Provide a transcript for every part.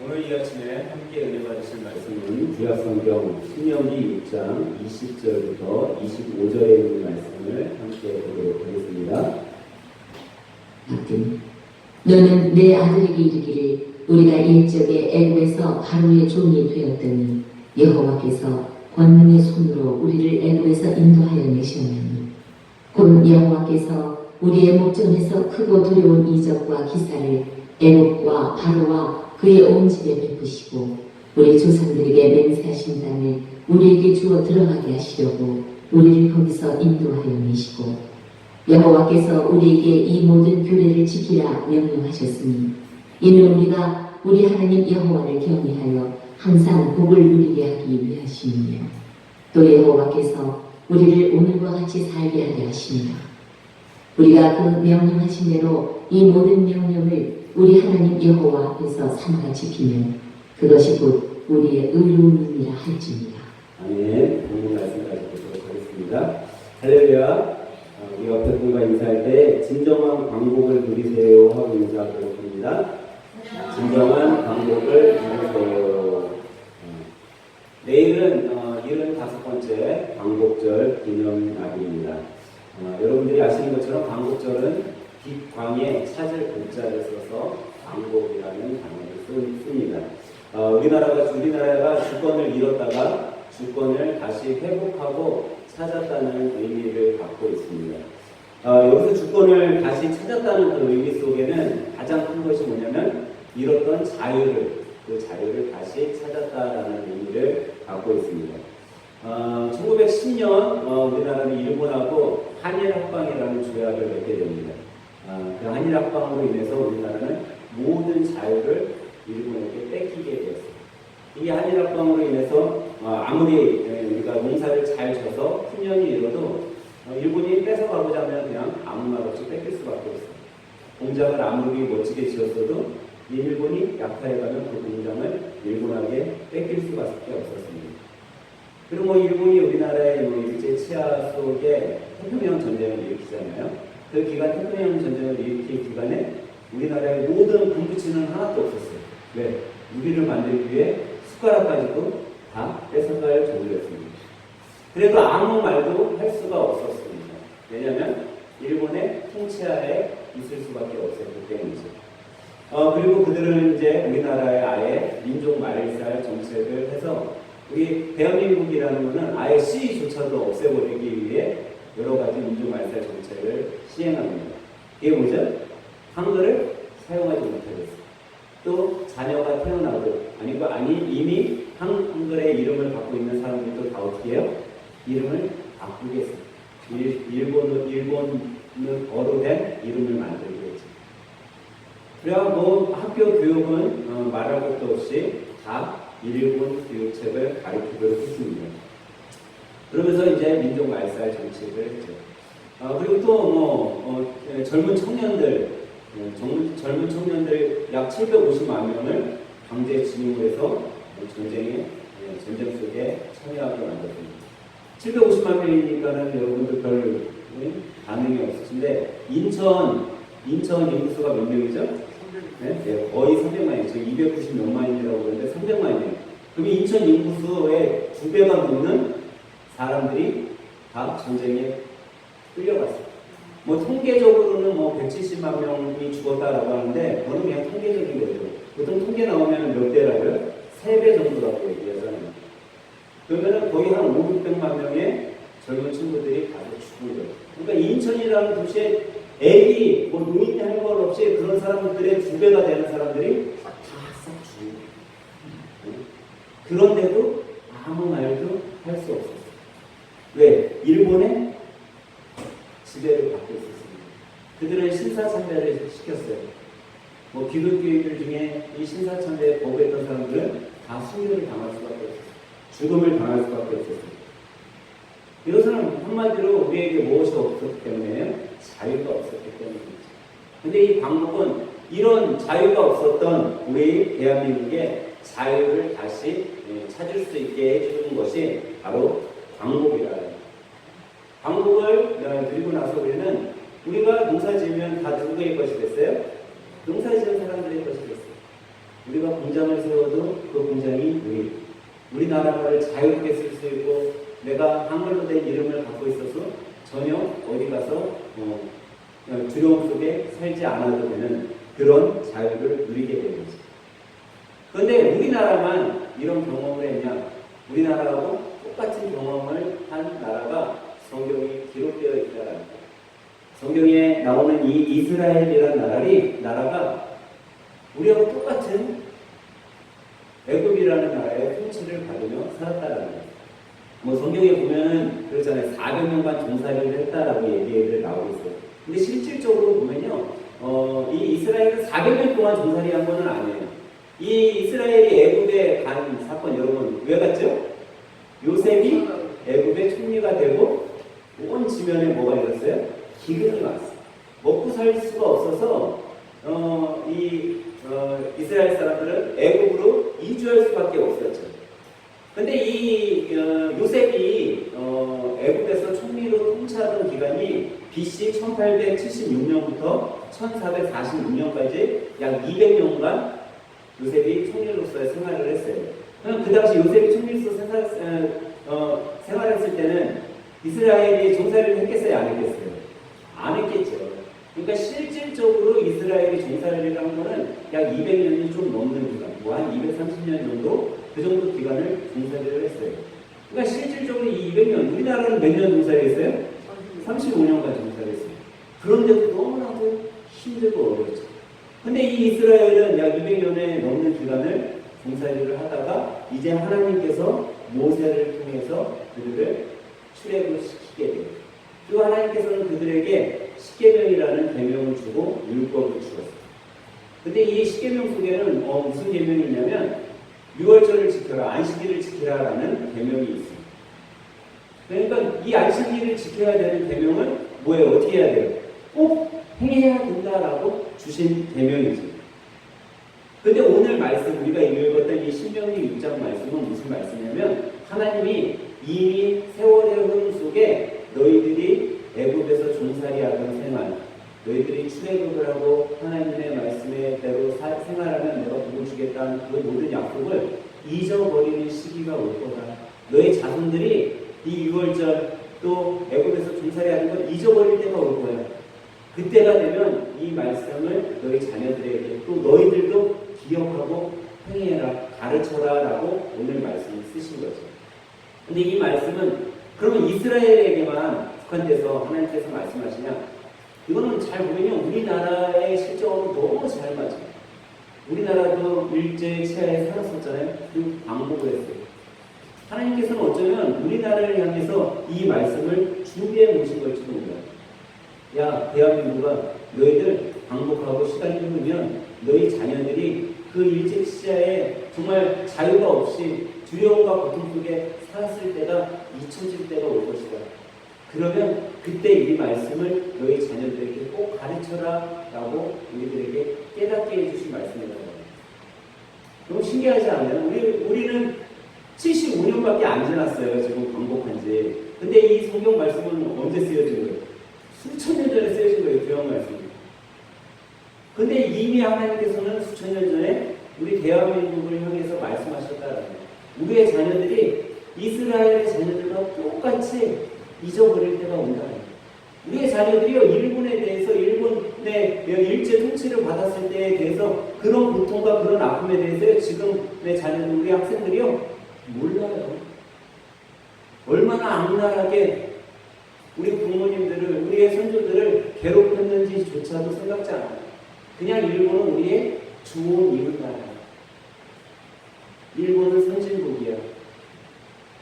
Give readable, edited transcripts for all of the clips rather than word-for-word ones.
오늘 이 아침에 함께 은혜 받으실 말씀은 구약성경 신명기 6장 20절부터 25절에 있는 말씀을 함께 보도록 하겠습니다. 너는 내 아들에게 이르기를 우리가 일적에 애굽에서 바로의 종이 되었더니 여호와께서 권능의 손으로 우리를 애굽에서 인도하여 내셨나니 곧 여호와께서 우리의 목전에서 크고 두려운 이적과 기사를 애굽과 바로와 그의 온 집에 베푸시고 우리 조상들에게 맹세하신 땅을 우리에게 주어 들어가게 하시려고 우리를 거기서 인도하여 내시고 여호와께서 우리에게 이 모든 규례를 지키라 명령하셨으니 이는 우리가 우리 하나님 여호와를 경외하여 항상 복을 누리게 하기 위하심이며 또 여호와께서 우리를 오늘과 같이 살게 하게 하십니다. 우리가 그 명령하신 대로 이 모든 명령을 우리 하나님 여호와 앞에서 삼가 지키면 그것이 곧 우리의 의로움이라 할지니라. 아멘. 오늘 말씀까지 보도록 하겠습니다. 할렐루야. 우리 옆에 분과 인사할 때 진정한 광복을 누리세요 하고 인사하도록 합니다. 진정한 광복을 누리세요. 내일은 75번째 광복절 기념날입니다. 여러분들이 아시는 것처럼 광복절은 빛광에 찾을 글자를 써서 광복이라는 단어를 씁니다. 우리나라가 주권을 잃었다가 주권을 다시 회복하고 찾았다는 의미를 갖고 있습니다. 여기서 주권을 다시 찾았다는 그 의미 속에는 가장 큰 것이 뭐냐면 잃었던 그 자유를 다시 찾았다라는 의미를 갖고 있습니다. 1910년 우리나라는 일본하고 한일합방이라는 조약을 맺게 됩니다. 그 한일합방으로 인해서 우리나라는 모든 자유를 일본에게 뺏기게 되었습니다. 이 한일합방으로 인해서 아무리 우리가 농사를 잘 져서 훈련이 이뤄도 일본이 뺏어가고자 하면 그냥 아무 말 없이 뺏길 수밖에 없습니다. 공장을 아무리 멋지게 지었어도 일본이 약화해가면 그 공장을 일본에게 뺏길 수밖에 없었습니다. 그리고 일본이 우리나라의 일제 치하 속에 태평양 전쟁을 일으키잖아요. 그 기간 태평양 전쟁을 일으킨 기간에 우리나라의 모든 군부치는 하나도 없었어요. 왜? 무기를 만들기 위해 숟가락까지도 다 뺏어갈 정도였습니다. 그래도 아무 말도 할 수가 없었습니다. 왜냐하면 일본의 통치하에 있을 수밖에 없었기 때문이죠. 그리고 그들은 이제 우리나라의 아예 민족 말살 정책을 해서 우리 대한민국이라는 것은 아예 씨조차도 없애버리기 위해 여러 가지 민족 말살 정책을 시행합니다. 이게 뭐죠? 한글을 사용하지 못하겠어요. 또 자녀가 태어나도 아니 이미 한글의 이름을 갖고 있는 사람들도 다 어떻게 해요? 이름을 바꾸겠어요. 일본어로 된 이름을 만들겠죠. 그래야 학교 교육은 말할 것도 없이 다 일본 교육책을 가르치도록 했습니다. 그러면서 이제 민족 말살 정책을 했죠. 그리고 또 젊은 청년들 약 750만 명을 강제 징용을 해서 전쟁 속에 참여하게 만들었습니다. 750만 명이니까는 여러분들 별 반응이 없으신데 인천 인구수가 몇 명이죠? 네, 거의 300만이죠. 290몇 만이라고 그러는데 300만이에요. 그럼 인천 인구수의 2배가 넘는 사람들이 다 전쟁에 끌려갔어요. 통계적으로는 170만 명이 죽었다라고 하는데 그건 그냥 통계적인 거죠. 보통 통계 나오면 몇 대라고요? 3배 정도라고 얘기하잖아요. 그러면 거의 한 500만 명의 젊은 친구들이 가서 죽은 거예요. 그러니까 인천이라는 도시에 애기, 노인이 할 것 없이 그런 사람들의 2배가 되는 사람들이 다 싹 죽은 거예요. 그런데도 아무 말도 할 수 없었어요. 왜? 일본의 지배를 받고 있었습니다. 그들은 신사참배를 시켰어요. 기독교인들 중에 이 신사참배에 거부했던 사람들은 다 순교를 당할 수밖에 없었어요. 죽음을 당할 수밖에 없었어요. 이것은 한마디로 우리에게 무엇이 없었기 때문에요? 자유가 없었기 때문입니다. 근데 이 광복은 이런 자유가 없었던 우리 대한민국의 자유를 다시 찾을 수 있게 해주는 것이 바로 광복이라. 광복을 드리고 나서 우리가 농사 지으면 다 누구의 것이 됐어요? 농사 지은 사람들의 것이 됐어요. 우리가 공장을 세워도 그 공장이 우리나라를 자유롭게 쓸 수 있고 내가 한글로 된 이름을 갖고 있어서 전혀 어디 가서 두려움 속에 살지 않아도 되는 그런 자유를 누리게 되는 거죠. 그런데 우리나라만 이런 경험을 했냐? 우리나라하고 똑같은 경험을 한 나라가 성경에 기록되어 있다는 거예요. 성경에 나오는 이 이스라엘이라는 나라가 우리하고 똑같은 애굽이라는 나라의 통치를 받으며 살았다는 거예요. 뭐 성경에 보면은 그렇잖아요. 400년간 종살이를 했다라고 얘기를 나오고 있어요. 근데 실질적으로 보면요, 이 이스라엘은 400년 동안 종살이한 거는 아니에요. 이 이스라엘이 애굽에 간 사건 여러분 왜 갔죠? 요셉이 애굽의 총리가 되고 온 지면에 뭐가 일었어요? 기근이 왔어요. 먹고 살 수가 없어서 이스라엘 사람들은 애굽으로 이주할 수밖에 없었죠. 근데 이 요셉이 애굽에서 총리로 통치하던 기간이 BC 1876년부터 1446년까지 약 200년간 요셉이 총리로서의 생활을 했어요. 그 당시 요셉이 총리로서 생활했을 때는 이스라엘이 종살이를 했겠어요? 안 했겠어요? 안 했겠죠. 그러니까 실질적으로 이스라엘이 종살이를 한 거는 약 200년이 좀 넘는 기간, 뭐 한 230년 정도, 그 정도 기간을 종살이를 했어요. 그러니까 실질적으로 이 200년, 우리나라는 몇 년 종살이 했어요? 35년간 종살이 했어요. 그런데도 너무나도 힘들고 어렵죠. 근데 이 이스라엘은 약 200년에 넘는 기간을 종살이를 하다가 이제 하나님께서 모세를 통해서 그들을 출애굽을 시키게 돼요. 그리고 하나님께서는 그들에게 십계명이라는 계명을 주고 율법을 주었어요. 근데 이 십계명 속에는 무슨 계명이 있냐면 6월절을 지켜라, 안식일을 지키라라는 계명이 있습니다. 그러니까 이 안식일을 지켜야 되는 계명은 뭐예요? 어떻게 해야 돼요? 꼭 행해야 된다라고 주신 계명이죠. 근데 오늘 말씀, 우리가 읽었던 이 신명기 6장 말씀은 무슨 말씀이냐면 하나님이 이미 세월의 흐름 속에 너희들이 애굽에서 종살이하던 생활, 너희들이 출애굽을 하고 하나님의 말씀대로 생활하면 내가 복을 주겠다는 그 모든 약속을 잊어버리는 시기가 올 거다. 너희 자손들이 이 6월절 또 애굽에서 종살이하는 걸 잊어버릴 때가 올 거야. 그때가 되면 이 말씀을 너희 자녀들에게 또 너희들도 기억하고 행해라, 가르쳐라 라고 오늘 말씀을 쓰신 거죠. 근데 이 말씀은 그러면 이스라엘에게만 국한돼서 하나님께서 말씀하시냐? 이거는 잘 보면요, 우리나라의 실정으로 너무 잘 맞아요. 우리나라도 일제 치하에 살았었잖아요. 그리고 방북을 했어요. 하나님께서는 어쩌면 우리나라를 향해서 이 말씀을 준비해 놓으신 걸지도 몰라요. 야, 대한민국아, 너희들 방북하고 시간이 흐르면 너희 자녀들이 그 일제 치하에 정말 자유가 없이 두려움과 고통 속에 살았을 때가 잊혀질 때가 올 것이다. 그러면 그때 이 말씀을 너희 자녀들에게 꼭 가르쳐라 라고 우리들에게 깨닫게 해주신 말씀이라고 합니다. 너무 신기하지 않아요? 우리는 75년밖에 안 지났어요. 지금 광복한 지. 근데 이 성경 말씀은 언제 쓰여진 거예요? 수천 년 전에 쓰여진 거예요. 교양 말씀. 근데 이미 하나님께서는 수천 년 전에 우리 대한민국을 향해서 말씀하셨다는 거예요. 우리의 자녀들이 이스라엘의 자녀들과 똑같이 잊어버릴 때가 온다. 우리의 자녀들이요, 일본에 대해서, 일본의 일제 통치를 받았을 때에 대해서 그런 고통과 그런 아픔에 대해서 지금의 자녀들, 우리 학생들이요, 몰라요. 얼마나 악랄하게 우리 부모님들을, 우리의 선조들을 괴롭혔는지조차도 생각지 않아요. 그냥 일본은 우리의 좋은 이웃나라야. 일본은 선진국이야.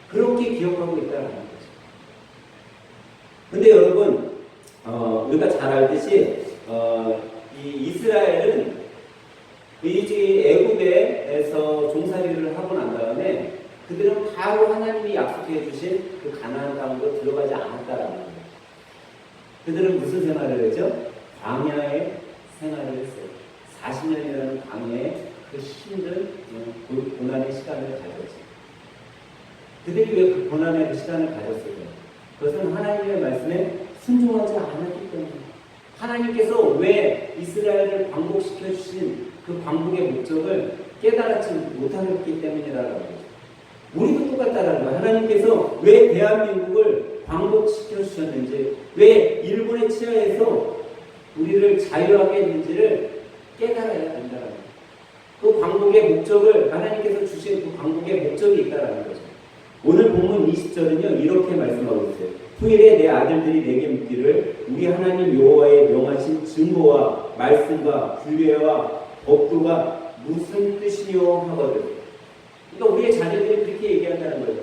그렇게 기억하고 있다는 거죠. 근데 여러분, 우리가 잘 알듯이 이 이스라엘은 이 애굽에서 종살이를 하고 난 다음에 그들은 바로 하나님이 약속해 주신 그 가나안 땅으로 들어가지 않았다라는 거예요. 그들은 무슨 생활을 했죠? 광야의 생활을 했어요. 40년이라는 광야의 그 힘든 고난의 시간을 가졌죠. 그들이 왜 그 고난의 시간을 가졌을까요? 그것은 하나님의 말씀에 순종하지 않았기 때문에 하나님께서 왜 이스라엘을 광복시켜 주신 그 광복의 목적을 깨달지 못하기 때문이라는 거죠. 우리도 똑같다라는 거예요. 하나님께서 왜 대한민국을 광복시켜 주셨는지, 왜 일본의 치하에서 우리를 자유하게 했는지를 깨달아야 된다는 거예요. 그 광복의 목적을, 하나님께서 주신 그 광복의 목적이 있다는 거죠. 오늘 본문 20절은요 이렇게 말씀하고 있어요. 후일에 내 아들들이 내게 묻기를 우리 하나님 여호와의 명하신 증거와 말씀과 규례와 법도가 무슨 뜻이뇨 하거든. 그러니까 우리의 자녀들이 그렇게 얘기한다는 거예요.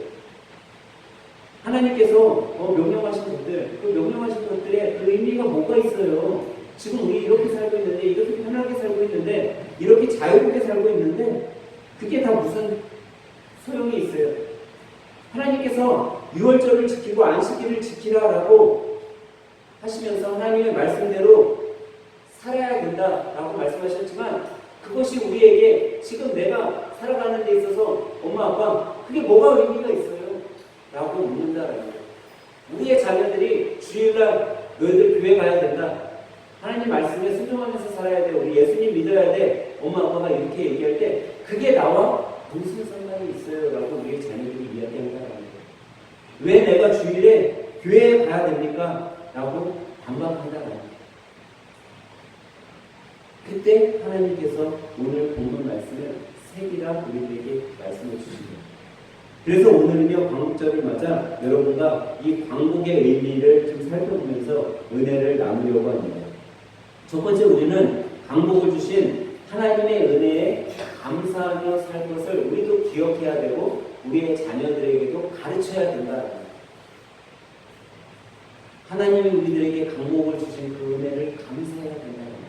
하나님께서 명령하신 것들, 그 명령하신 것들의 그 의미가 뭐가 있어요? 지금 우리 이렇게 살고 있는데, 이렇게 편하게 살고 있는데, 이렇게 자유롭게 살고 있는데, 그게 다 무슨 소용이 있어요? 하나님께서 유월절을 지키고 안식일을 지키라라고 하시면서 하나님의 말씀대로 살아야 된다라고 말씀하셨지만, 그것이 우리에게 지금 내가 살아가는 데 있어서 엄마 아빠 그게 뭐가 의미가 있어요? 라고 묻는다라는 거예요. 우리의 자녀들이 주일날 너희들 교회 가야 된다, 하나님 말씀에 순종하면서 살아야 돼, 우리 예수님 믿어야 돼, 엄마 아빠가 이렇게 얘기할 때 그게 나와 무슨 상관이 있어요? 라고 우리의 자녀들이 이야기한다라는 거예요. 왜 내가 주일에 교회에 가야 됩니까? 라고 반박한다라는 거예요. 그때 하나님께서 오늘 본문 말씀을 새기라 우리에게 말씀해 주십니다. 그래서 오늘은요 광복절을 맞아 여러분과 이 광복의 의미를 좀 살펴보면서 은혜를 나누려고 합니다. 첫 번째, 우리는 광복을 주신 하나님의 은혜에 감사하며 살 것을 우리도 기억해야 되고 우리의 자녀들에게도 가르쳐야 된다. 하나님이 우리들에게 광복을 주신 그 은혜를 감사해야 된다는 거죠.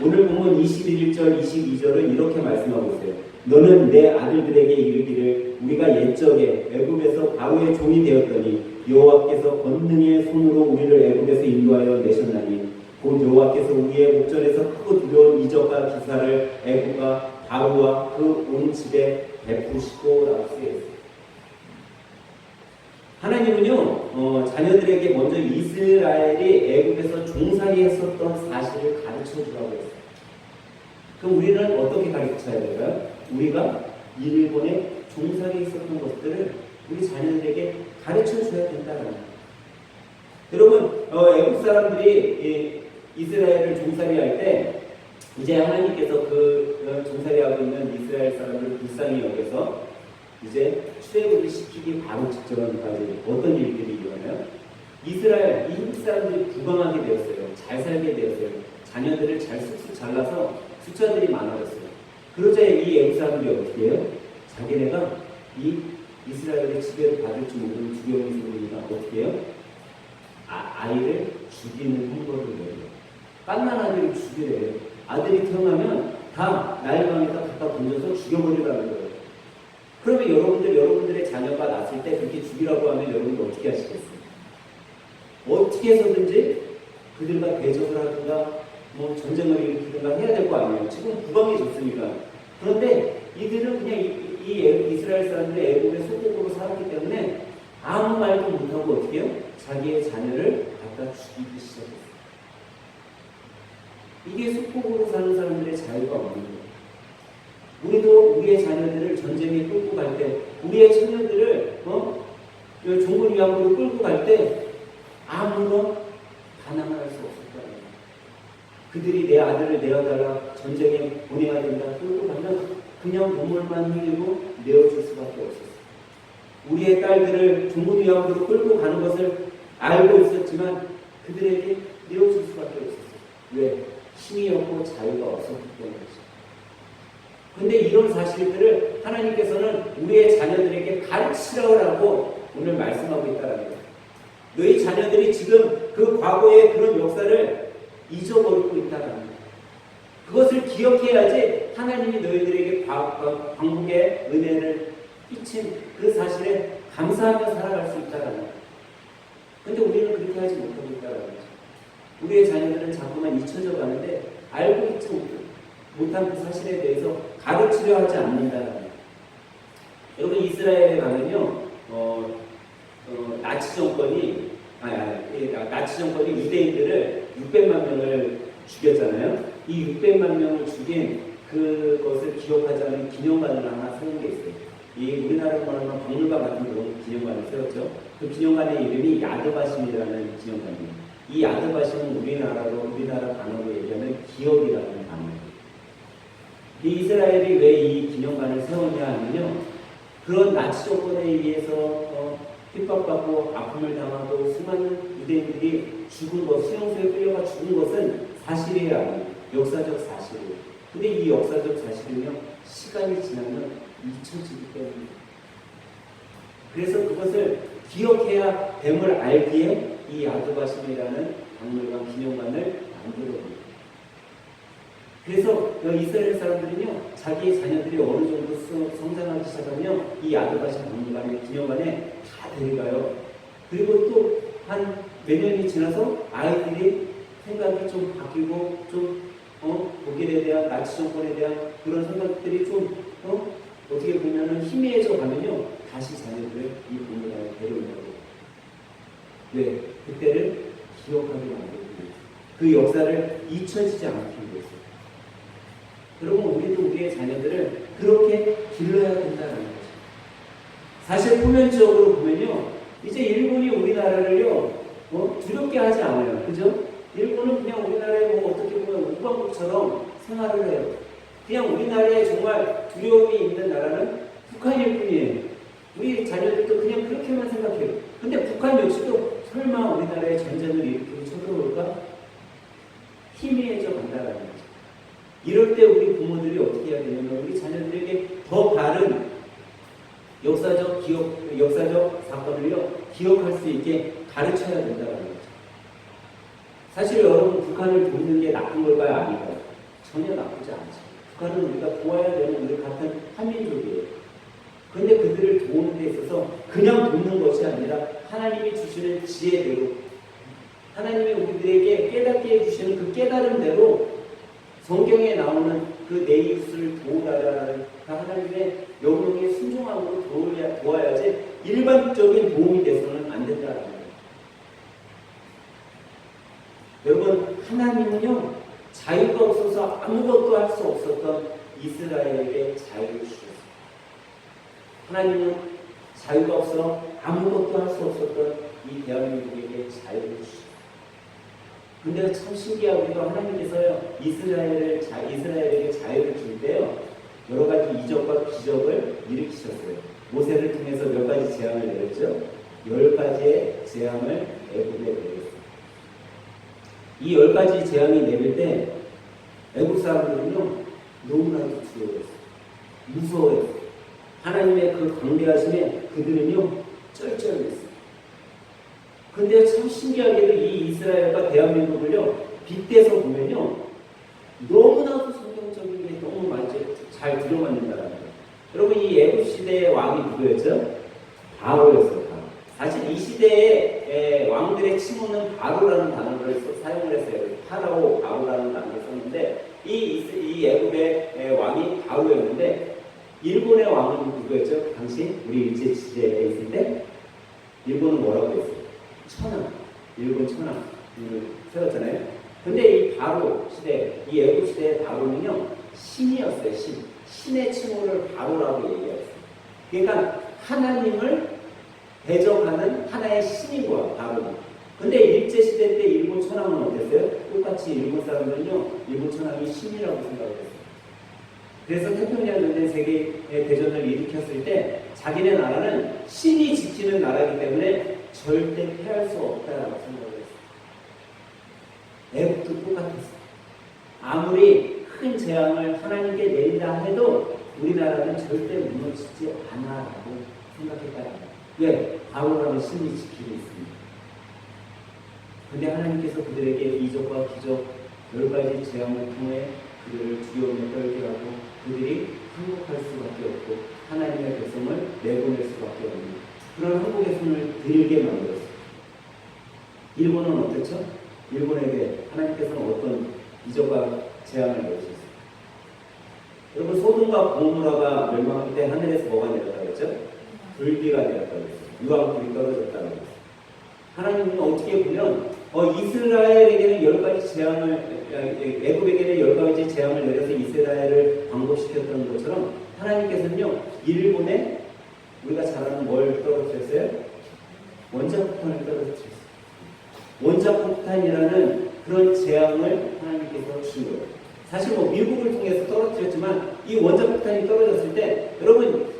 오늘 보면 21절, 22절은 이렇게 말씀하고 있어요. 너는 내 아들들에게 이르기를 우리가 옛적에 애굽에서 바로의 종이 되었더니 여호와께서 권능의 손으로 우리를 애굽에서 인도하여 내셨나니 곧 여호와께서 우리의 목전에서 크고 두려운 이적과 기사를 애굽과 바로와 그 온 집에 베푸시고 라고 쓰여 있어요. 하나님은요 자녀들에게 먼저 이스라엘이 애굽에서 종살이했었던 사실을 가르쳐 주라고 했어요. 그럼 우리는 어떻게 가르쳐야 될까요? 우리가 일본에 종살이 있었던 것들을 우리 자녀들에게 가르쳐 줘야 된다는 거예요. 여러분, 애국 사람들이 이스라엘을 종살이 할 때 이제 하나님께서 그 종살이 하고 있는 이스라엘 사람들을 불쌍히 여겨서 이제 출애굽을 시키기 바로 직전까지 어떤 일들이 일어나요? 이스라엘 이웃 사람들이 부강하게 되었어요. 잘 살게 되었어요. 자녀들을 잘 쑥쑥 잘라서 숫자들이 많아졌어요. 그러자 이 애국 사람들이 어떻게 해요? 자기네가 이 이스라엘의 지배를 받을 줄 모르는 두려움이 생기니까 어떻게 해요? 아이를 죽이는 형벌을 내요. 깐난 아들을 죽이래요. 아들이 태어나면 다 나일강에다 갖다 던져서 죽여버리라는 거예요. 그러면 여러분들의 자녀가 낳았을 때 그렇게 죽이라고 하면 여러분들 어떻게 하시겠어요? 어떻게 해서든지 그들과 대적을 하든가 뭐 전쟁을 일으키든가 해야 될 거 아니에요. 지금 부강해졌으니까. 그런데 이들은 그냥 이 이스라엘 사람들의 애국의 소속으로 살았기 때문에 아무 말도 못하고 어떻게 해요? 자기의 자녀를 갖다 죽이기 시작했어요. 이게 속국으로 사는 사람들의 자유가 없는 거예요. 우리도 우리의 자녀들을 전쟁에 끌고 갈 때, 우리의 처녀들을 종군 위안부로 끌고 갈 때 아무런 반항을 할 수 없을 거예요. 그들이 내 아들을 내어달라, 전쟁에 보내야 된다 끌고 가면 그냥 눈물만 흘리고 내어줄 수밖에 없었어요. 우리의 딸들을 종군 위안부로 끌고 가는 것을 알고 있었지만 그들에게 내어줄 수밖에 없었어요. 왜? 힘이 없고 자유가 없었기 때문이죠. 그런데 이런 사실들을 하나님께서는 우리의 자녀들에게 가르치라고 오늘 말씀하고 있다는 거예요. 너희 자녀들이 지금 그 과거의 그런 역사를 잊어버리고 있다는 거예요. 그것을 기억해야지 하나님이 너희들에게 광복의 은혜를 끼친 그 사실에 감사하며 살아갈 수 있다는 거예요. 그런데 우리는 그렇게 하지 못하고 있다는 거죠. 우리의 자녀들은 자꾸만 잊혀져 가는데 알고 있지 못한 그 사실에 대해서 가르치려 하지 않는다는 거예요. 여러분 이스라엘에 가면요 나치 정권이 유대인들을 600만 명을 죽였잖아요. 이 600만 명을 죽인 그것을 기억하자면 기념관을 하나 세운 게 있어요. 이 우리나라로 말하면 박물관 같은 그런 기념관을 세웠죠. 그 기념관의 이름이 야드바심이라는 기념관이에요. 이 야드바심은 우리나라 단어로 얘기하면 기억이라는 단어예요. 이 이스라엘이 왜 이 기념관을 세웠냐 하면요, 그런 나치 정권에 의해서 핍박받고 아픔을 당하고 수많은 유대인들이 죽은 것, 수용소에 끌려가 죽은 것은 사실이에요, 아니에요? 역사적 사실이에요. 근데 이 역사적 사실은요, 시간이 지나면 잊혀지기 때문입니다. 그래서 그것을 기억해야 됨을 알기에 이 야드바심이라는 박물관 기념관을 만들어봅니다. 그래서 이스라엘 사람들은요, 자기 자녀들이 어느 정도 성장하기 시작하면 이 야드바심 박물관의 기념관에 다 데려가요. 그리고 또 한 몇 년이 지나서 아이들이 생각이 좀 바뀌고 좀 독일에 대한 나치 정권에 대한 그런 생각들이 좀 어떻게 보면은 희미해져 가면요, 다시 자녀들을 이 박물관에 데려오려고. 왜? 그때를 기억하게 만들기 위해서, 그 역사를 잊혀지지 않기 위해서. 여러분, 우리도 우리의 자녀들을 그렇게 길러야 된다는 거죠. 사실 표면적으로 보면요, 이제 일본이 우리나라를요 두렵게 하지 않아요. 그죠? 일본은 그냥 우리나라에 어떻게 보면 우방국처럼 생활을 해요. 그냥 우리나라에 정말 두려움이 있는 나라는 북한일 뿐이에요. 우리 자녀들도 그냥 그렇게만 생각해요. 근데 북한 역시도 설마 우리나라에 전쟁을 일으키고 쳐들어올까? 희미해져 간다는 거죠. 이럴 때 우리 부모들이 어떻게 해야 되냐면, 우리 자녀들에게 더 바른 역사적 사건을요, 기억할 수 있게 가르쳐야 된다는 거죠. 사실 여러분, 북한을 돕는 게 나쁜 걸까요? 아닌가요? 전혀 나쁘지 않죠. 북한은 우리가 도와야 되는 우리 같은 한민족이에요. 그런데 그들을 도우는 데 있어서 그냥 돕는 것이 아니라 하나님이 주시는 지혜대로, 하나님이 우리들에게 깨닫게 해주시는 그 깨달음대로 성경에 나오는 그 내 이웃을 도우라라는 그 하나님의 명령에 순종함으로 도와야지 일반적인 도움이 돼서는 안 된다는 거예요. 여러분, 하나님은요, 자유가 없어서 아무것도 할 수 없었던 이스라엘에게 자유를 주셨어요. 하나님은 자유가 없어 아무것도 할 수 없었던 이 대한민국에게 자유를 주셨어요. 근데 참 신기하게도 하나님께서요, 이스라엘에게 자유를 줄 때요, 여러 가지 이적과 기적을 일으키셨어요. 모세를 통해서 몇 가지 재앙을 내렸죠. 10가지의 재앙을 애굽에 내렸어요. 이 10가지 재앙이 내릴 때 애굽 사람들은요, 너무나도 두려워했어요. 무서워했어요. 하나님의 그 광대하심에 그들은요, 쩔쩔했어요. 근데 참 신기하게도 이 이스라엘과 대한민국을요, 빗대서 보면요, 너무나도 성경적인 게 너무 많이 잘 들어맞는다는 거예요. 여러분, 이 애굽 시대의 왕이 누구였죠? 바로였어요. 바로. 사실 이 시대의 왕들의 칭호는 바로라는 단어를 사용을 했어요. 파라오, 바로라는 단어를 썼는데, 이 애굽의 왕이 바로였는데, 일본의 왕은 누구였죠? 당시 우리 일제 시대에 있을 때 일본은 뭐라고 했어요? 천황, 일본 천황을 세웠잖아요. 근데 이 바로 시대, 이 애굽 시대의 바로는요, 신이었어요. 신의 칭호를 바로라고 얘기했어요. 그러니까 하나님을 대적하는 하나의 신인 거야, 바로는. 근데 일제 시대 때 일본 천황은 어땠어요? 똑같이 일본 사람들은요, 일본 천황이 신이라고 생각을 했어요. 그래서 태평양 전쟁 세계 대전을 일으켰을 때 자기네 나라는 신이 지키는 나라이기 때문에 절대 패할 수 없다라고 생각을 했어요. 애국도 똑같았어요. 아무리 큰 재앙을 하나님께 내린다 해도 우리나라는 절대 무너지지 않아라고 생각했다는 거예요. 왜? 바로라는 신이 지키고 있습니다. 근데 하나님께서 그들에게 이적과 기적 10가지 재앙을 통해 그들을 두려움에 떨게 하고 그들이 항복할 수밖에 없고 하나님의 백성을 내보낼 수밖에 없는 그런 항복의 손을 들게 만들었어요. 일본은 어땠죠? 일본에게 하나님께서는 어떤 이적과 재앙을 내주셨어요? 여러분, 소돔과 고모라가 멸망할 때 하늘에서 뭐가 내렸다고 했죠? 불비가 내렸다고 했어요. 유황불이 떨어졌다고 했어요. 하나님은 어떻게 보면 이스라엘에게는 10가지 재앙을, 애굽에게는 10가지 재앙을 내려서 이스라엘을 광복시켰던 것처럼 하나님께서는요, 일본에 우리가 잘 아는 뭘 떨어뜨렸어요? 원자폭탄을 떨어뜨렸어요. 원자폭탄이라는 그런 재앙을 하나님께서 주신 거예요. 사실 미국을 통해서 떨어뜨렸지만 이 원자폭탄이 떨어졌을 때 여러분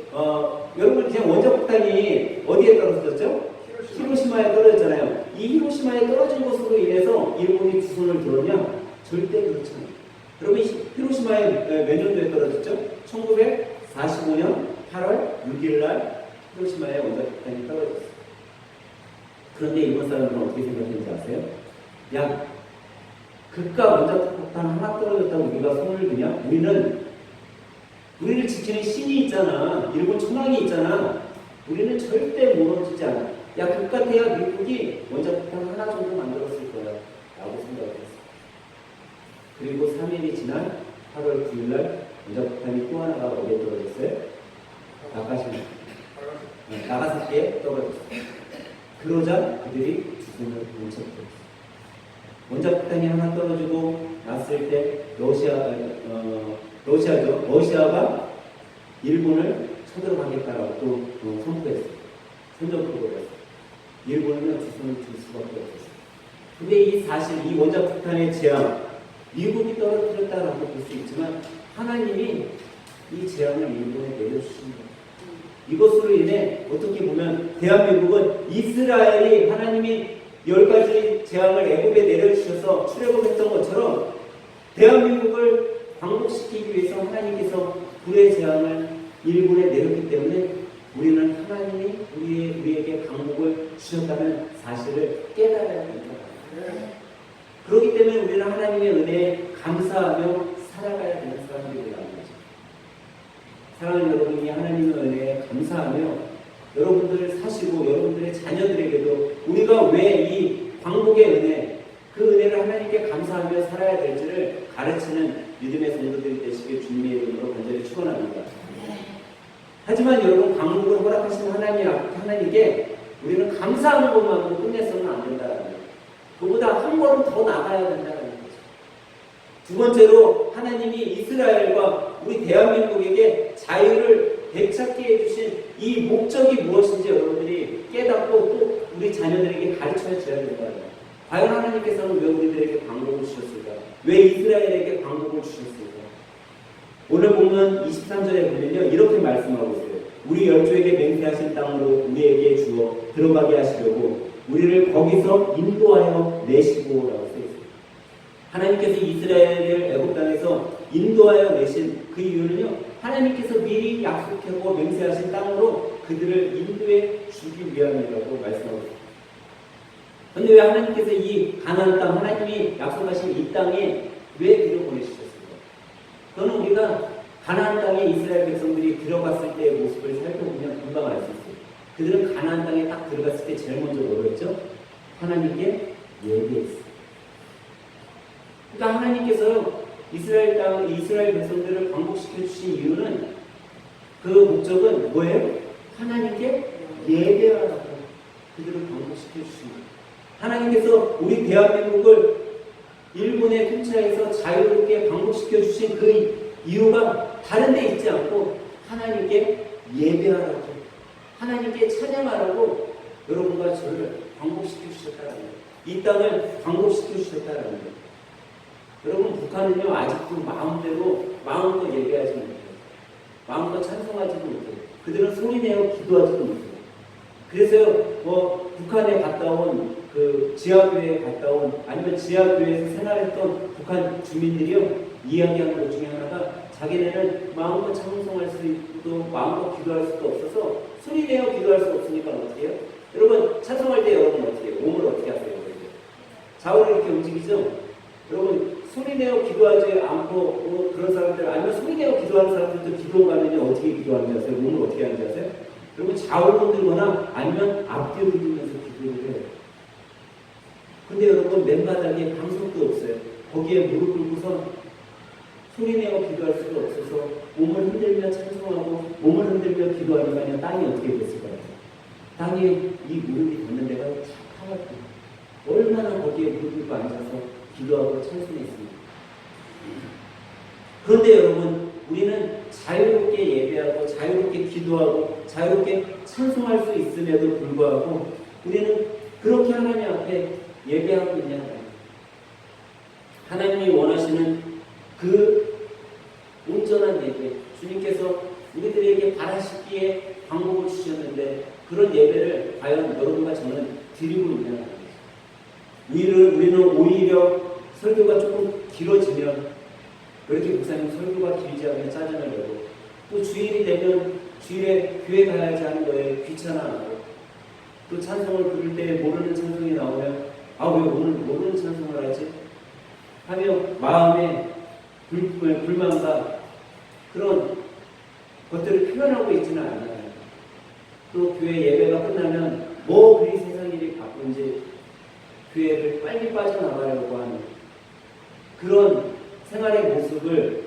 그냥 원자폭탄이 어디에 떨어졌죠? 히로시마에 떨어졌잖아요. 이 히로시마에 떨어진 것으로 인해서 일본이 두 손을 들었냐? 절대 그렇지 않아요. 여러분 히로시마에 몇 년도에 떨어졌죠? 1945년 8월 6일 날 히로시마에 원자폭탄이 떨어졌어요. 그런데 일본 사람들은 어떻게 생각했는지 아세요? 야, 그깟 원자폭탄 하나 떨어졌다고 우리가 손을 드냐? 우리를 지키는 신이 있잖아. 일본 천황이 있잖아. 우리는 절대 무너지지 않아. 야, 그깟해야 미국이 원자폭탄 하나 정도 만들었을 거야. 라고 생각했어. 그리고 3일이 지난 8월 9일 날 원자폭탄이 또 하나가 어디에 떨어졌어요? 나가사키에 떨어졌어요. 그러자 그들이 두 손을 뭉쳤어요. 원자폭탄이 하나 떨어지고 났을 때 러시아가 일본을 쳐들어가겠다라고 또 선포했어요. 선전포고를 했어요. 일본은 두 손을 들 수밖에 없었어요. 근데 이 사실 이 원자폭탄의 재앙, 미국이 떨어뜨렸다라고 볼 수 있지만 하나님이 이 재앙을 일본에 내려주신 거예요. 이것으로 인해 어떻게 보면 대한민국은 이스라엘이 하나님이 10가지 재앙을 애굽에 내려주셔서 출애굽했던 것처럼 대한민국을 광복시키기 위해서 하나님께서 불의 재앙을 일본에 내렸기 때문에 우리는 하나님이 우리에게 강복을 주셨다는 사실을 깨달아야 됩니다. 그렇기 때문에 우리는 하나님의 은혜에 감사하며 살아가야 되는 사람들이라는 거죠. 사랑하는 여러분이 하나님의 은혜에 감사하며 여러분들 사시고 여러분들의 자녀들에게도 우리가 왜 이 광복의 은혜, 그 은혜를 하나님께 감사하며 살아야 될지를 가르치는 믿음의 성도들이 되시길 주님의 이름으로 간절히 축원합니다. 하지만 여러분, 광복을 허락하신 하나님께 우리는 감사하는 것만으로 끝내서는 안 된다는 거예요. 그보다 한 걸음 더 나가야 된다는 거죠. 두 번째로 하나님이 이스라엘과 우리 대한민국에게 자유를 되찾게 해주신 이 목적이 무엇인지 여러분들이 깨닫고 또 우리 자녀들에게 가르쳐 줘야 된다는 거예요. 과연 하나님께서는 왜 우리들에게 광복을 주셨을까? 왜 이스라엘에게 광복을 주셨을까? 오늘 보면 23절에 보면요, 이렇게 말씀하고 있어요. 우리 열조에게 맹세하신 땅으로 우리에게 주어 들어가게 하시려고 우리를 거기서 인도하여 내시고 라고 써 있어요. 하나님께서 이스라엘을 애굽 땅에서 인도하여 내신 그 이유는요, 하나님께서 미리 약속하고 맹세하신 땅으로 그들을 인도해 주기 위함이라고 말씀하고 있습니다. 그런데 왜 하나님께서 이 가나안 땅, 하나님이 약속하신 이 땅에 왜 들여보내주셨을까? 그거는 우리가 가나안 땅에 이스라엘 백성들이 들어갔을 때의 모습을 살펴보면 금방 알 수 있어요. 그들은 가나안 땅에 딱 들어갔을 때 제일 먼저 뭐 했죠? 하나님께 예배했어요. 그러니까 하나님께서 이스라엘 백성들을 광복시켜 주신 이유는, 그 목적은 뭐예요? 하나님께 예배하라고 그들을 광복시켜 주신 거예요. 하나님께서 우리 대한민국을 일본의 통치하에서 자유롭게 광복시켜 주신 그 이유가 다른 데 있지 않고 하나님께 예배하라고, 하나님께 찬양하라고 여러분과 저를 광복시켜 주셨다는 거예요. 이 땅을 광복시켜 주셨다는 거예요. 여러분, 북한은요, 아직도 마음껏 예배하지 못해요. 마음껏 찬송하지도 못해요. 그들은 소리내어 기도하지도 못해요. 그래서요, 북한에 갔다 온, 지하교회에 갔다 온, 아니면 지하교회에서 생활했던 북한 주민들이요, 이야기하는 것 중에 하나가, 자기네는 마음껏 찬송할 수 있고, 마음껏 기도할 수도 없어서, 소리내어 기도할 수 없으니까 어떻게 해요? 여러분, 찬송할 때 여러분 어떻게 해요? 몸을 어떻게 하세요? 좌우로 이렇게 움직이죠? 여러분, 소리내어 기도하지 않고 그런 사람들, 아니면 소리내어 기도하는 사람들도 기도 가면요, 어떻게 기도하는지 아세요? 몸을 어떻게 하는지 아세요? 여러분, 좌우로 들거나 아니면 앞뒤로 들면서 기도를 해요. 근데 여러분, 맨바닥에 방석도 없어요. 거기에 무릎 꿇고서 소리내어 기도할 수가 없어서 몸을 흔들며 찬송하고 몸을 흔들며 기도하니까 땅이 어떻게 됐을 것 같아요? 땅에 이 무릎이 닿는 데가 탁 하얗고, 얼마나 거기에 무릎 꿇고 앉아서 기도하고 찬송했습니까? 그런데 여러분, 우리는 자유롭게 예배하고 자유롭게 기도하고 자유롭게 찬송할 수 있음에도 불구하고 우리는 그렇게 하나님 앞에 예배하고 있냐고요. 하나님이 원하시는 그 온전한 예배, 주님께서 우리들에게 바라시기에 방법을 주셨는데 그런 예배를 과연 여러분과 저는 드리고 있냐는 거죠. 우리는 오히려 설교가 조금 길어지면 왜 이렇게 목사님 설교가 길지 않으면 짜증을 내고 또 주일이 되면 주일에 교회 가야지 하는 거에 귀찮아하고 또 찬송을 부를 때 모르는 찬송이 나오면 아 왜 오늘 모르는 찬송을 하지? 하며 마음에 불만과 그런 것들을 표현하고 있지는 않아요. 또 교회 예배가 끝나면 뭐 그리 세상 일이 바쁜지 교회를 빨리 빠져나가려고 하는 그런 생활의 모습을,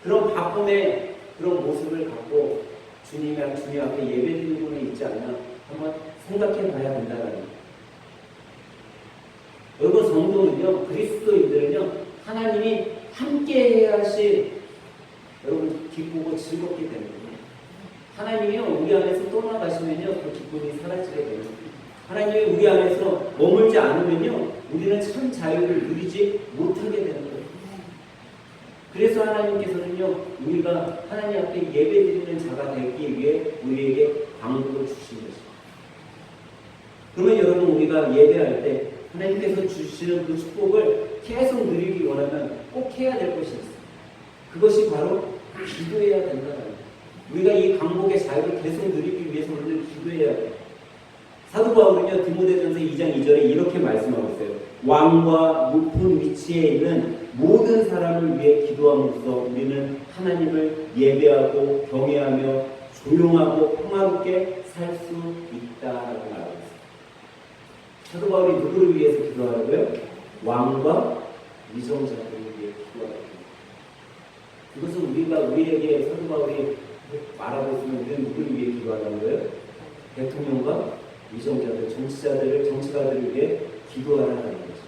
그런 바쁨의 그런 모습을 갖고 주님 앞에 예배드리는 분이 있지 않나 한번 생각해 봐야 된다는 거예요. 여러분, 성도는요, 그리스도인들은요, 하나님이 함께 해야 하실, 여러분, 기쁘고 즐겁게 되는 거예요. 하나님이요, 우리 안에서 떠나가시면요, 그 기쁨이 사라지게 됩니다. 하나님이 우리 안에서 머물지 않으면요, 우리는 참 자유를 누리지 못하게 되는 거예요. 그래서 하나님께서는요, 우리가 하나님 앞에 예배드리는 자가 되기 위해 우리에게 방법을 주신 것입니다. 그러면 여러분, 우리가 예배할 때 하나님께서 주시는 그 축복을 계속 누리기 원하면 꼭 해야 될 것이 있어요. 그것이 바로 기도해야 된다는 거예요. 우리가 이 강복의 자유를 계속 누리기 위해서 우리는 기도해야 돼요. 사도 바울은요, 디모데전서 2장 2절에 이렇게 말씀하고 있어요. 왕과 높은 위치에 있는 모든 사람을 위해 기도함으로써 우리는 하나님을 예배하고 경외하며 조용하고 평화롭게 살 수 있다라고 말하고 있어요. 사도 바울이 누구를 위해서 기도하라고요? 왕과 위정자들을 위해 기도하라고. 그것은 우리에게 사도 바울이 말하고 있으면 우리는 누구를 위해 기도하라는 거예요? 대통령과 위정자들, 정치가들을 위해 기도하라는 거죠.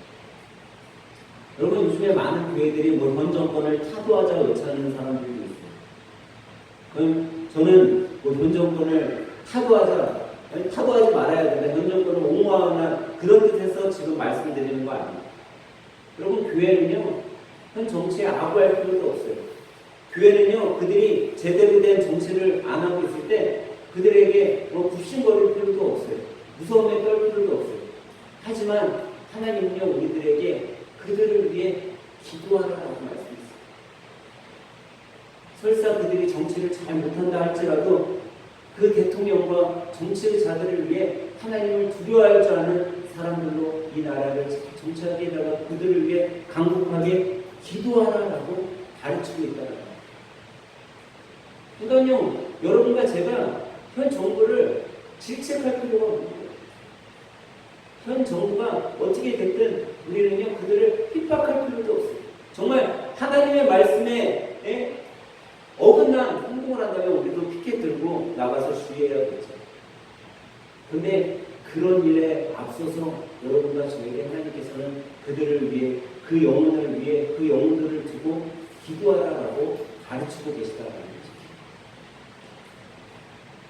여러분, 요즘에 많은 교회들이 뭐 현 정권을 타도하자 외치는 사람들도 있어요. 그럼 저는 뭐 현 정권을 타도하지 말아야 된다, 현 정권을 옹호하거나 그런 뜻에서 지금 말씀드리는 거 아니에요. 여러분, 교회는요, 현 정치에 아부할 필요도 없어요. 교회는요, 그들이 제대로 된 정치를 안 하고 있을 때 그들에게 뭐 굽신거릴 필요도 없어요. 무서움에 떨 필요도 없어요. 하지만 하나님은요, 우리들에게 그들을 위해 기도하라고 말씀했어요. 설사 그들이 정치를 잘 못한다 할지라도 그 대통령과 정치자들을 위해 하나님을 두려워할 줄 아는 사람들로 이 나라를 정치하게 해다가 그들을 위해 강국하게 기도하라고 가르치고 있다는 거예요. 그러니까요, 여러분과 제가 현 정부를 질책할 필요가 없는 거예요. 현 정부가 어떻게 됐든 우리는요, 그들을 핍박할 필요도 없어요. 정말 하나님의 말씀에 어긋난 행동을 한다면 우리도 피켓 들고 나가서 주의해야겠죠. 근데 그런 일에 앞서서 여러분과 저에게 하나님께서는 그들을 위해, 그 영혼을 위해, 그 영혼들을 두고 기도하라고 가르치고 계시다는 거죠.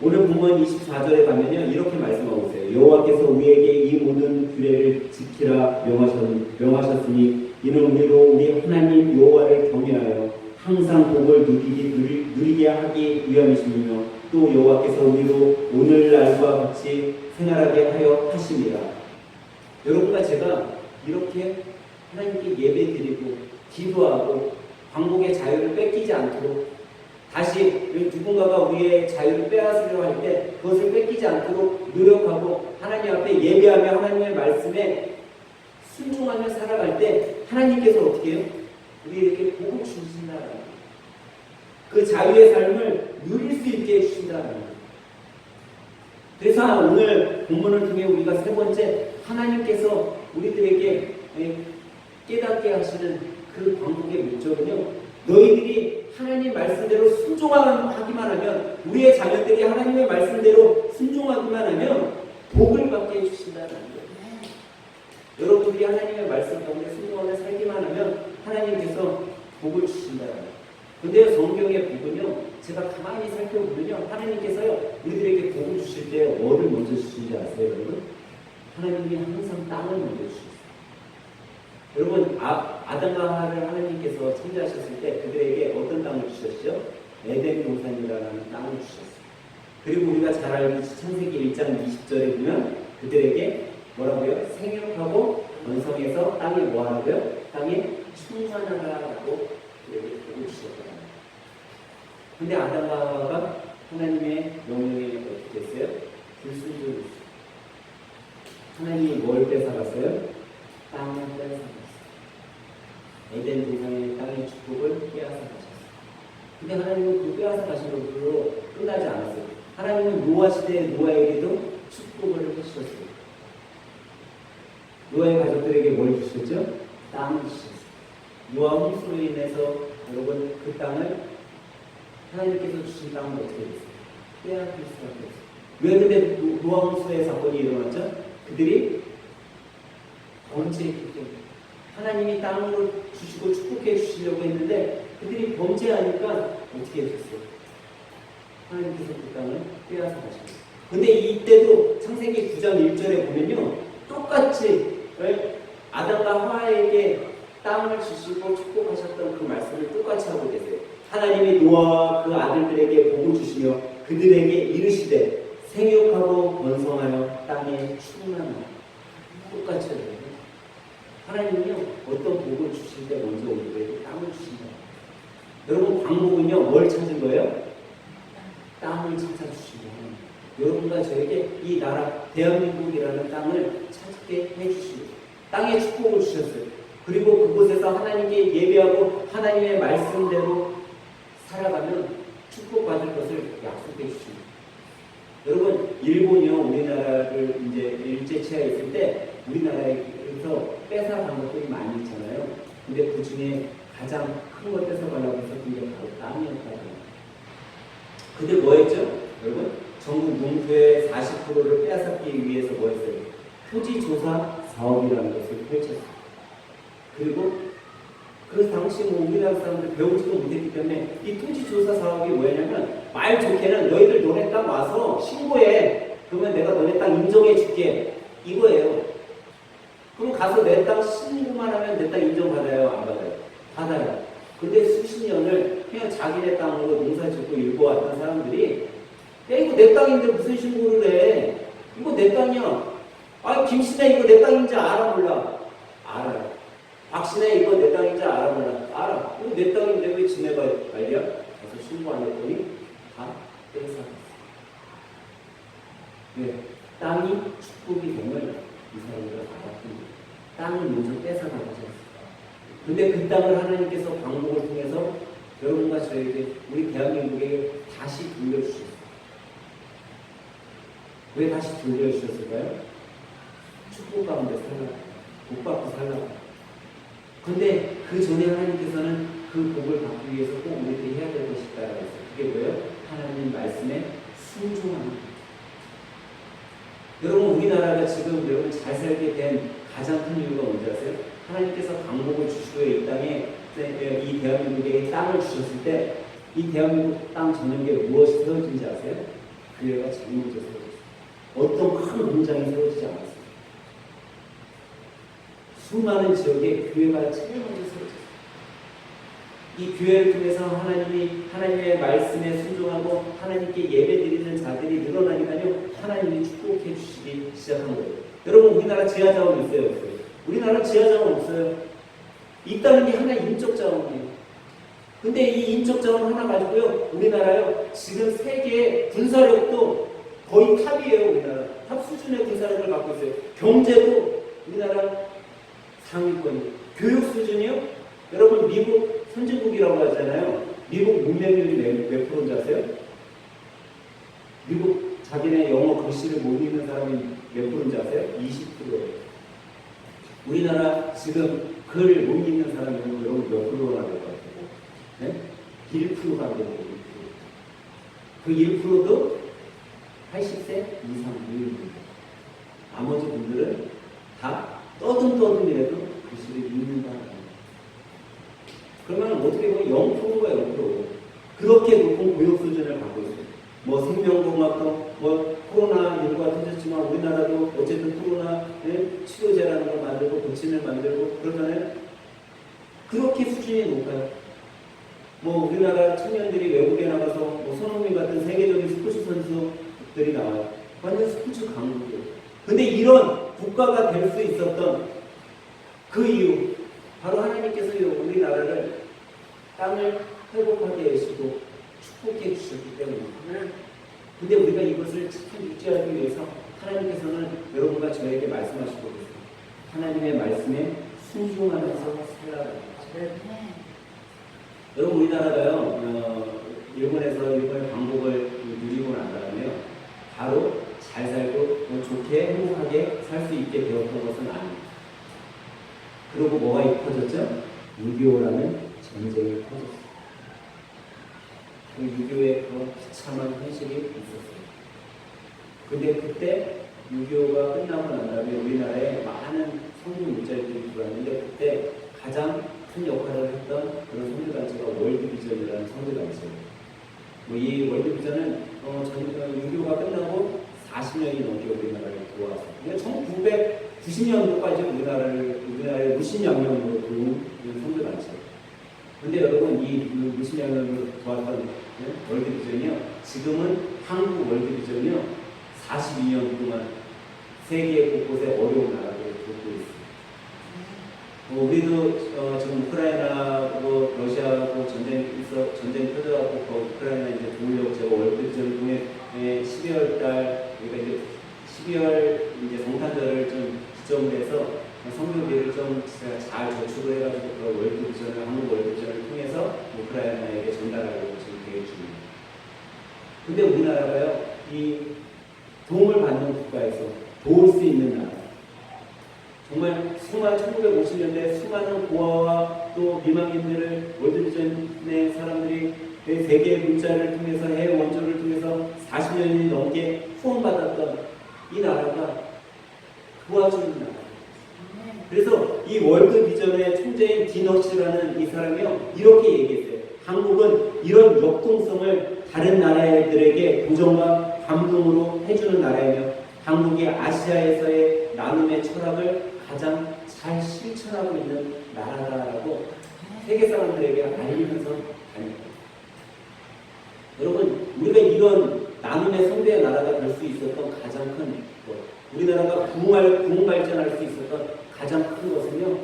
오늘 본문 24절에 가면요, 이렇게 말씀하고 있어요. 여호와께서 우리에게 이 모든 규례를 지키라 명하셨으니 이는 우리로 우리 하나님 여호와를 경외하여 항상 복을 누리게 하기 위함이시며 또 여호와께서 우리로 오늘날과 같이 생활하게 하여 하심이라. 여러분과 제가 이렇게 하나님께 예배드리고 기도하고 방복의 자유를 뺏기지 않도록, 다시 누군가가 우리의 자유를 빼앗으려 할 때 그것을 뺏기지 않도록 노력하고 하나님 앞에 예배하며 하나님의 말씀에 순종하며 살아갈 때 하나님께서 어떻게 해요? 우리에게 복을 주신다는 거예요. 그 자유의 삶을 누릴 수 있게 해주신다는 거예요. 그래서 오늘 본문을 통해 우리가 세 번째, 하나님께서 우리들에게 깨닫게 하시는 그 방법의 목적은요, 너희들이 하나님 말씀대로 순종하기만 하면, 우리의 자녀들이 하나님의 말씀대로 순종하기만 하면 복을 받게 해주신다는 거예요. 여러분들이 하나님의 말씀 가운데 순종하며 살기만 하면 하나님께서 복을 주신다. 근데요, 성경의 복은요, 제가 가만히 살펴보면요, 하나님께서요, 우리들에게 복을 주실 때 뭐를 먼저 주시는지 아세요, 여러분? 하나님이 항상 땅을 먼저 주셨어요. 여러분, 아담과 하와를 하나님께서 창조하셨을 때 그들에게 어떤 땅을 주셨죠? 에덴 동산이라는 땅을 주셨어요. 그리고 우리가 잘 알고 있는 창세기 1장 20절에 보면 그들에게 뭐라고요? 생육하고 번성해서 땅에 뭐하라고요? 땅에 충만하라라고 그들에게 복을 주셨다. 근데 아담과 하와가 하나님의 명령에 어떻게 했어요? 불순종했어요. 하나님이 뭘 뺏어갔어요? 땅을 뺏어갔어요. 에덴 동산의 땅의 축복을 빼앗아 가셨어요. 근데 하나님은 그 빼앗아 가신 것으로 끝나지 않았어요. 하나님은 노아 시대의 노아에게도 축복을 해주셨어요. 노아의 가족들에게 뭘 주셨죠? 땅을 주셨어요. 노아 홍수로 인해서 여러분 그 땅을 하나님께서 주신 땅은 어떻게 됐어요? 빼앗길 수밖에 없어요. 왜 근데 노아 홍수의 사건이 일어났죠? 그들이 범죄했기 때문에 하나님이 땅으로 주시고 축복해 주시려고 했는데 그들이 범죄하니까 어떻게 해줬어요? 하나님께서 그 땅을 빼앗아 가셨어요. 근데 이때도 창세기 9장 1절에 보면요, 똑같이 아담과 하와에게 땅을 주시고 축복하셨던 그 말씀을 똑같이 하고 계세요. 하나님이 노아와 그 아들들에게 복을 주시며 그들에게 이르시되 생육하고 번성하여 땅에 충만하라. 똑같이 해요. 하나님은요, 어떤 복을 주실 때 먼저 우리에게 땅을 주신다. 여러분, 광복은요, 뭘 찾은 거예요? 땅을 찾아주시고, 여러분과 저에게 이 나라, 대한민국이라는 땅을 찾게 해주시고, 땅에 축복을 주셨어요. 그리고 그곳에서 하나님께 예배하고 하나님의 말씀대로 살아가면 축복받을 것을 약속해 주십니다. 여러분, 일본이요, 우리나라를 이제 일제치하에 있을 때 우리나라에서 뺏어간 것들이 많이 있잖아요. 근데 그 중에 가장 큰 걸 뺏어가려고 했었던 게 바로 땅이었다고요. 근데 뭐 했죠? 여러분, 전국 농토의 40%를 빼앗기 위해서 뭐 했어요? 토지조사 사업이라는 것을 펼쳤어요. 그리고 그 당시 우리나라 사람들 배우지도 못했기 때문에 이 토지조사 사업이 뭐였냐면 말 좋게는 너희들 너네 땅 와서 신고해. 그러면 내가 너네 땅 인정해 줄게. 이거예요. 그럼 가서 내 땅 신고만 하면 내 땅 인정받아요? 안 받아요? 받아요. 근데 수십 년을 그냥 자기네 땅으로 농사 짓고 일궈왔던 사람들이 야, 이거 내 땅인데 무슨 신고를 해? 이거 내 땅이야. 아, 김씨네 이거 내 땅인지 알아 몰라? 알아요. 박씨네 이거 내 땅인지 알아 몰라? 알아. 이거 내 땅인데 왜 지네가 알려? 가서 신고 안 했더니 다 뺏어갔어. 네. 땅이 축복이 되면 이 사람들을 알았습니다. 땅을 먼저 뺏어가셨어요. 근데 그 땅을 하나님께서 방법을 통해서 여러분과 저에게 우리 대한민국에 다시 돌려주셨어요. 왜 다시 돌려주셨을까요? 축복 가운데 살라고, 복 받고 살라고. 근데 그 전에 하나님께서는 그 복을 받기 위해서 꼭 우리들이 해야 될 것이 있다라고 했어요. 그게 뭐예요? 하나님 말씀에 순종하는 것. 여러분, 우리나라가 지금 여러분 잘 살게 된 가장 큰 이유가 뭔지 아세요? 하나님께서 강복을 주시고 이 땅에 이 대한민국에 땅을 주셨을 때 이 대한민국 땅 전역에 무엇이 세워진지 아세요? 교회가 제일 먼저 세워졌어요. 어떤 큰 공장이 세워지지 않았어요. 수많은 지역에 교회가 제일 먼저 세워졌어요. 이 교회를 통해서 하나님의 말씀에 순종하고 하나님께 예배드리는 자들이 늘어나니까요, 하나님이 축복해 주시기 시작한 거예요. 여러분, 우리나라 지하자원 있어요, 없어요? 우리나라 지하자원 없어요. 있다는 게 하나의 인적 자원이에요. 근데 이 인적 자원 하나 가지고요, 우리나라요, 지금 세계의 군사력도 거의 탑이에요, 우리나라. 탑 수준의 군사력을 갖고 있어요. 경제도 우리나라 상위권이에요. 교육 수준이요? 여러분, 미국 선진국이라고 하잖아요. 미국 문맹률이 몇 프로인지 아세요? 미국 자기네 영어 글씨를 못 읽는 사람이 몇 프로인지 아세요? 20%예요. 우리나라 지금 글 못 읽는 사람이 여러분 몇 프로가 될 것 같아요? 네? 1%가 안 되고 1%. 그 1%도 80세 이상 이후입니다. 나머지 분들은 다 떠듬떠듬이라도 글씨를 읽는다. 그러면 어떻게 보면 0%가 0%. 그렇게 높은 교육 수준을 갖고 있어요. 뭐 생명공학도 뭐 코로나19가 터졌지만 우리나라도 어쨌든 코로나 치료제라는 걸 만들고 백신을 만들고 그러잖아요. 그렇게 수준이 높아요. 뭐 우리나라 청년들이 외국에 나가서 뭐 손흥민 같은 세계적인 스포츠 선수들이 나와요. 완전 스포츠 강국이에요. 근데 이런 국가가 될 수 있었던 그 이유, 바로 하나님께서 우리나라를 땅을 회복하게 하시고 축복해 주셨기 때문입니다. 근데 우리가 이것을 참 유지하기 위해서 하나님께서는 여러분과 저에게 말씀하시고 계세요. 하나님의 말씀에 순종하면서 살라고. 여러분 우리나라가요, 일본의 방법을 누리고 난 다음에요, 바로 잘 살고 좋게 행복하게 살 수 있게 되었던 것은 아닙니다. 그리고 뭐가 터졌죠? 6.25라는 전쟁이 터졌어요. 그 6.25의 그런 비참한 현실이 있었어요. 근데 그때 6.25가 끝나고 난 다음에 우리나라에 많은 선교 일자리들이 들어왔는데 그때 가장 큰 역할을 했던 그런 선교단체가 월드비전이라는 선교단체예요. 이 월드비전은 6.25가 끝나고 40년이 넘게 우리나라를 도와왔어요. 1990년도까지 우리나라의 무신양면으로 도운 선교단체예요. 근데 여러분 이 무신양면으로 도왔던 월드비전이요, 지금은 한국 월드비전이요 42년 동안 세계 곳곳에 어려운 나라들을 돕고 있습니다. 우리도 지금 우크라이나하고 러시아하고 전쟁 터져갖고 우크라이나 이제 도우려고 제가 월드비전을 통해 12월 달, 그러니까 이제 12월 이제 성탄절을 좀 기점으로 해서 성교비를 좀 잘 저축을 해가지고 그 월드비전을, 한국 월드비전을 통해서 우크라이나에게 전달하려고 지금 계획 중입니다. 근데 우리나라가요, 이 도움을 받는 국가에서 도울 수 있는 나라, 정말 1950년대 수많은 고아와 또 미망인들을 월드비전의 사람들이 세계 문자를 통해서 해외 원조를 통해서 40년이 넘게 후원받았던 이 나라가 도와주는 나라. 그래서 이 월드비전의 총재인 디너츠라는 이 사람이요, 이렇게 얘기했어요. 한국은 이런 역동성을 다른 나라들에게 도전과 감동으로 해주는 나라이며 한국이 아시아에서의 나눔의 철학을 가장 잘 실천하고 있는 나라다라고 세계 사람들에게 알리면서 다닙니다. 여러분, 우리가 이런 나눔의 선배의 나라가 될 수 있었던 가장 큰 것, 우리나라가 부흥 발전할 수 있었던 가장 큰 것은요,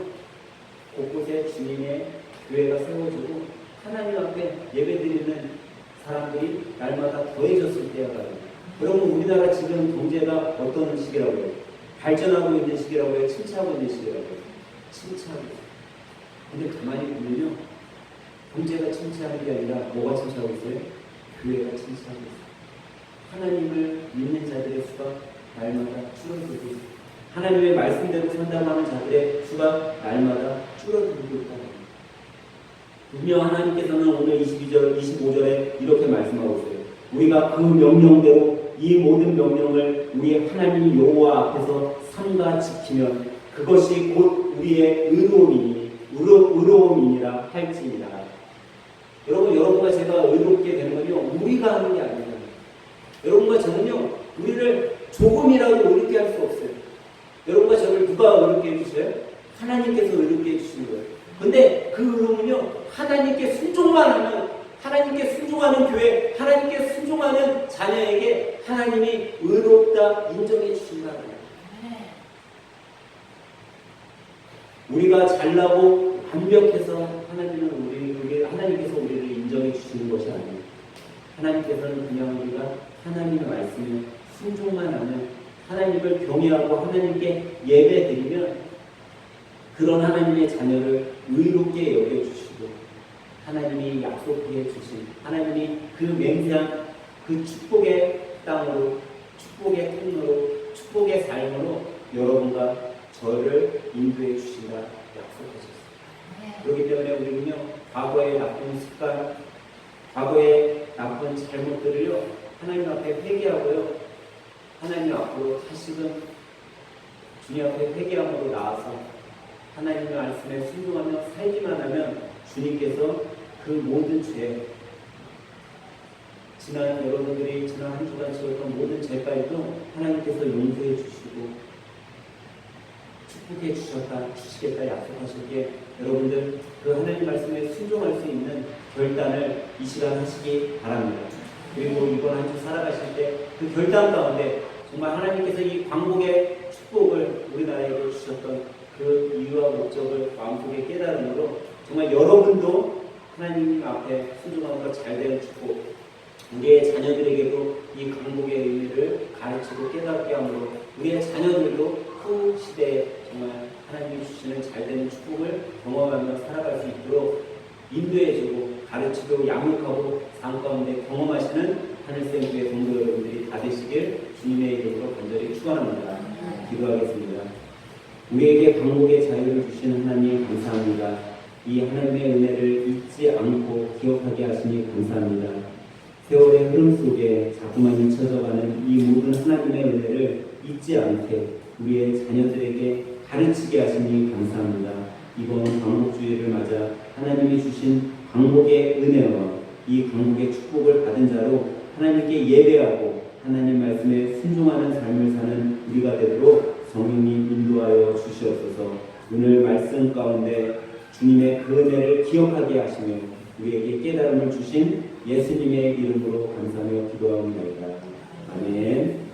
곳곳에 주님의 교회가 세워지고 하나님 앞에 예배드리는 사람들이 날마다 더해졌을 때야말입니다. 여러분, 우리나라 지금 경제가 어떤 시기라고요? 발전하고 있는 시기라고요? 침체하고 있는 시기라고요? 침체하고 있어요. 근데 가만히 보면요, 경제가 침체하는 게 아니라 뭐가 침체하고 있어요? 교회가 침체하고 있어요. 하나님을 믿는 자들의 수가 날마다 줄어들고 있어요. 하나님의 말씀대로 산다고 자들의 수가 날마다 줄어들고 있다. 분명 하나님께서는 오늘 25절에 이렇게 말씀하고 있어요. 우리가 그 명령대로 이 모든 명령을 우리 하나님 여호와 앞에서 삼가 지키면 그것이 곧 우리의 의로움이니라 할지니라. 여러분과 제가 의롭게 되는 건요, 우리가 하는 게 아니에요. 여러분과 저는요, 우리를 조금이라도 의롭게 할 수 없어요. 여러분과 저를 누가 의롭게 해주세요? 하나님께서 의롭게 해주시는 거예요. 근데 그 의로움은요, 하나님께 순종만 하면, 하나님께 순종하는 교회, 하나님께 순종하는 자녀에게 하나님이 의롭다 인정해 주신다는 거예요. 우리가 잘나고 완벽해서 하나님께서 우리를 인정해 주시는 것이 아니에요. 하나님께서는 그냥 우리가 하나님의 말씀에 순종만 하면, 하나님을 경외하고 하나님께 예배드리면 그런 하나님의 자녀를 의롭게 여겨주시고 하나님이 약속해 주신, 하나님이 그 맹세한 그 축복의 땅으로, 축복의 통로로, 축복의 삶으로 여러분과 저를 인도해 주신다 약속하셨습니다. 그렇기 때문에 우리는요, 과거의 나쁜 습관, 과거의 나쁜 잘못들을요, 하나님 앞에 회개하고요, 하나님 앞으로 다시금 주님 앞에 회개함으로 나와서 하나님의 말씀에 순종하며 살기만 하면 주님께서 그 모든 죄, 지난 여러분들이 지난 한 주간 지었던 모든 죄까지도 하나님께서 용서해 주시고 축복해 주시겠다 약속하셨기에 여러분들 그 하나님 말씀에 순종할 수 있는 결단을 이 시간 하시기 바랍니다. 그리고 이번 한 주 살아가실 때 그 결단 가운데 정말 하나님께서 이 광복의 축복을 우리나라에게 주셨던 그 이유와 목적을 마음속에 깨달음으로 정말 여러분도 하나님 앞에 순종함으로 잘 되는 축복, 우리의 자녀들에게도 이 광복의 의미를 가르치고 깨닫게 함으로 우리의 자녀들도 후 시대에 정말 하나님이 주시는 잘 되는 축복을 경험하며 살아갈 수 있도록 인도해주고 가르치고 양육하고 삶 가운데 경험하시는 하늘샘교회 성도 여러분들이 다 되시길 주님의 이름으로 간절히 축원합니다. 기도하겠습니다. 우리에게 광복의 자유를 주시는 하나님 감사합니다. 이 하나님의 은혜를 잊지 않고 기억하게 하시니 감사합니다. 세월의 흐름 속에 자꾸만 잊혀져가는 이 모든 하나님의 은혜를 잊지 않게 우리의 자녀들에게 가르치게 하시니 감사합니다. 이번 광복주의를 맞아 하나님이 주신 광복의 은혜와 이 광복의 축복을 받은 자로 하나님께 예배하고 하나님 말씀에 순종하는 삶을 사는 우리가 되도록 성령님 인도하여 주시옵소서. 오늘 말씀 가운데 주님의 그 은혜를 기억하게 하시며 우리에게 깨달음을 주신 예수님의 이름으로 감사하며 기도하옵나이다. 아멘.